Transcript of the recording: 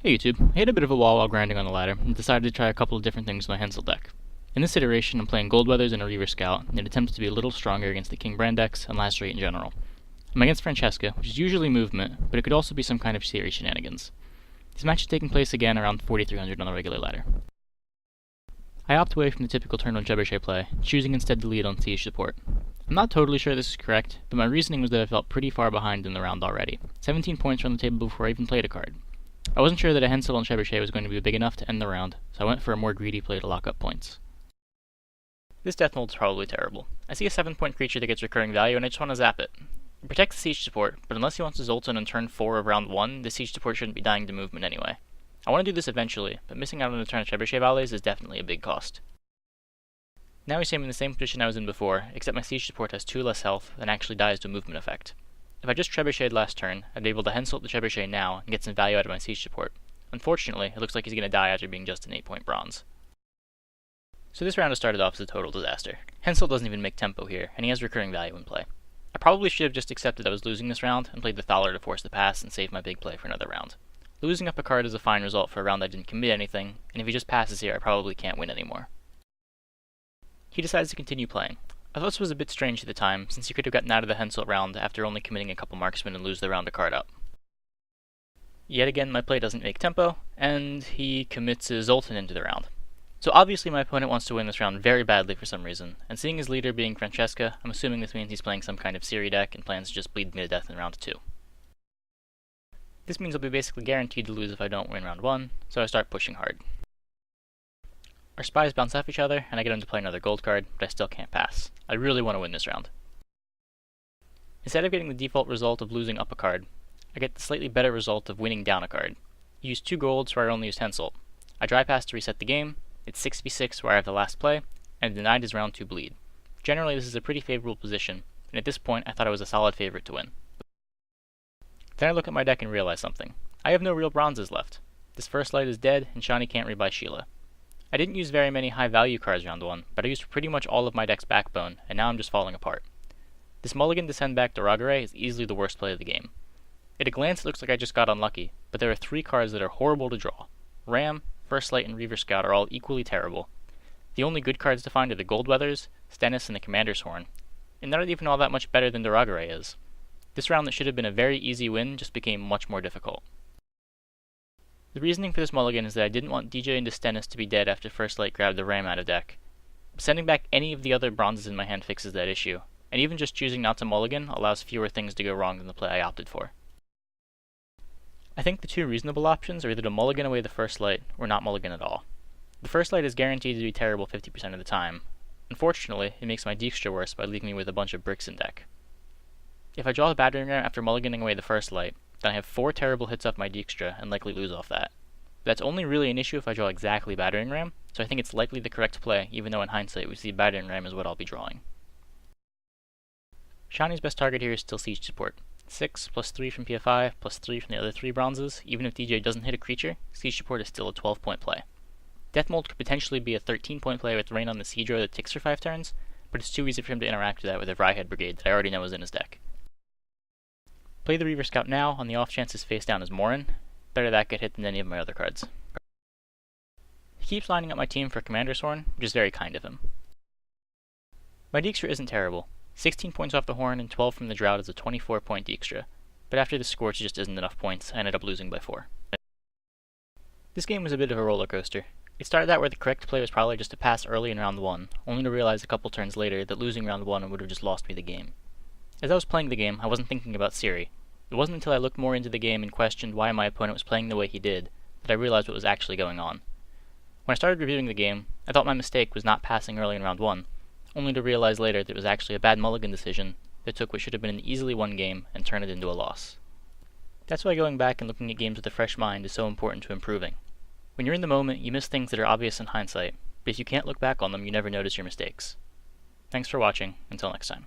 Hey YouTube, I hit a bit of a wall while grinding on the ladder, and decided to try a couple of different things with my Henselt deck. In this iteration, I'm playing Gold Weathers and a Reaver Scout, in an attempt to be a little stronger against the King Brand decks and last rate in general. I'm against Francesca, which is usually movement, but it could also be some kind of Ciri shenanigans. This match is taking place again around 4300 on the regular ladder. I opt away from the typical turn 1 Trebuchet play, choosing instead to lead on siege support. I'm not totally sure this is correct, but my reasoning was that I felt pretty far behind in the round already. 17 points were on the table before I even played a card. I wasn't sure that a Henselt on Trebuchet was going to be big enough to end the round, so I went for a more greedy play to lock up points. This death mold is probably terrible. I see a 7-point creature that gets recurring value and I just want to zap it. It protects the siege support, but unless he wants to Zoltan on turn 4 of round 1, the siege support shouldn't be dying to movement anyway. I want to do this eventually, but missing out on a turn of Trebuchet valleys is definitely a big cost. Now he's in the same position I was in before, except my siege support has 2 less health and actually dies to a movement effect. If I just Trebucheted last turn, I'd be able to Henselt the Trebuchet now and get some value out of my siege support. Unfortunately, it looks like he's going to die after being just an 8-point bronze. So this round has started off as a total disaster. Henselt doesn't even make tempo here, and he has recurring value in play. I probably should have just accepted I was losing this round and played the Thaler to force the pass and save my big play for another round. Losing up a card is a fine result for a round I didn't commit anything, and if he just passes here I probably can't win anymore. He decides to continue playing. I thought this was a bit strange at the time, since he could have gotten out of the Henselt round after only committing a couple marksmen and lose the round a card up. Yet again, my play doesn't make tempo, and he commits his Zoltan into the round. So obviously my opponent wants to win this round very badly for some reason, and seeing his leader being Francesca, I'm assuming this means he's playing some kind of Ciri deck and plans to just bleed me to death in round 2. This means I'll be basically guaranteed to lose if I don't win round 1, so I start pushing hard. Our spies bounce off each other, and I get him to play another gold card, but I still can't pass. I really want to win this round. Instead of getting the default result of losing up a card, I get the slightly better result of winning down a card. He used 2 golds where I only used Henselt. I dry pass to reset the game, it's 6v6 where I have the last play, and denied his round 2 bleed. Generally this is a pretty favorable position, and at this point I thought I was a solid favorite to win. Then I look at my deck and realize something. I have no real bronzes left. This first light is dead, and Shani can't rebuy Sheila. I didn't use very many high value cards round 1, but I used pretty much all of my deck's backbone, and now I'm just falling apart. This mulligan to send back Doragare is easily the worst play of the game. At a glance it looks like I just got unlucky, but there are 3 cards that are horrible to draw. Ram, First Light, and Reaver Scout are all equally terrible. The only good cards to find are the Gold Weathers, Stennis, and the Commander's Horn, and they're not even all that much better than Doragare is. This round that should have been a very easy win just became much more difficult. The reasoning for this mulligan is that I didn't want DJ into Stennis to be dead after First Light grabbed the Ram out of deck. Sending back any of the other bronzes in my hand fixes that issue, and even just choosing not to mulligan allows fewer things to go wrong than the play I opted for. I think the 2 reasonable options are either to mulligan away the First Light, or not mulligan at all. The First Light is guaranteed to be terrible 50% of the time. Unfortunately, it makes my Dijkstra worse by leaving me with a bunch of bricks in deck. If I draw the Battering Ram after mulliganing away the First Light, then I have 4 terrible hits off my Dijkstra and likely lose off that. That's only really an issue if I draw exactly Battering Ram, so I think it's likely the correct play, even though in hindsight we see Battering Ram is what I'll be drawing. Shani's best target here is still siege support. 6 plus 3 from PFI plus 3 from the other 3 bronzes. Even if DJ doesn't hit a creature, siege support is still a 12-point play. Death Mold could potentially be a 13-point play with Rain on the Siege Row that ticks for 5 turns, but it's too easy for him to interact with that with a Vryhead Brigade that I already know is in his deck. Play the Reaver Scout now on the off chance his face down is Morin. Better that get hit than any of my other cards. He keeps lining up my team for Commander's Horn, which is very kind of him. My Dijkstra isn't terrible. 16 points off the Horn and 12 from the Drought is a 24-point Dijkstra, but after the Scorch just isn't enough points, I ended up losing by 4. This game was a bit of a roller coaster. It started out where the correct play was probably just to pass early in round 1, only to realize a couple turns later that losing round 1 would have just lost me the game. As I was playing the game, I wasn't thinking about Ciri. It wasn't until I looked more into the game and questioned why my opponent was playing the way he did that I realized what was actually going on. When I started reviewing the game, I thought my mistake was not passing early in round 1, only to realize later that it was actually a bad mulligan decision that took what should have been an easily won game and turned it into a loss. That's why going back and looking at games with a fresh mind is so important to improving. When you're in the moment, you miss things that are obvious in hindsight, but if you can't look back on them, you never notice your mistakes. Thanks for watching. Until next time.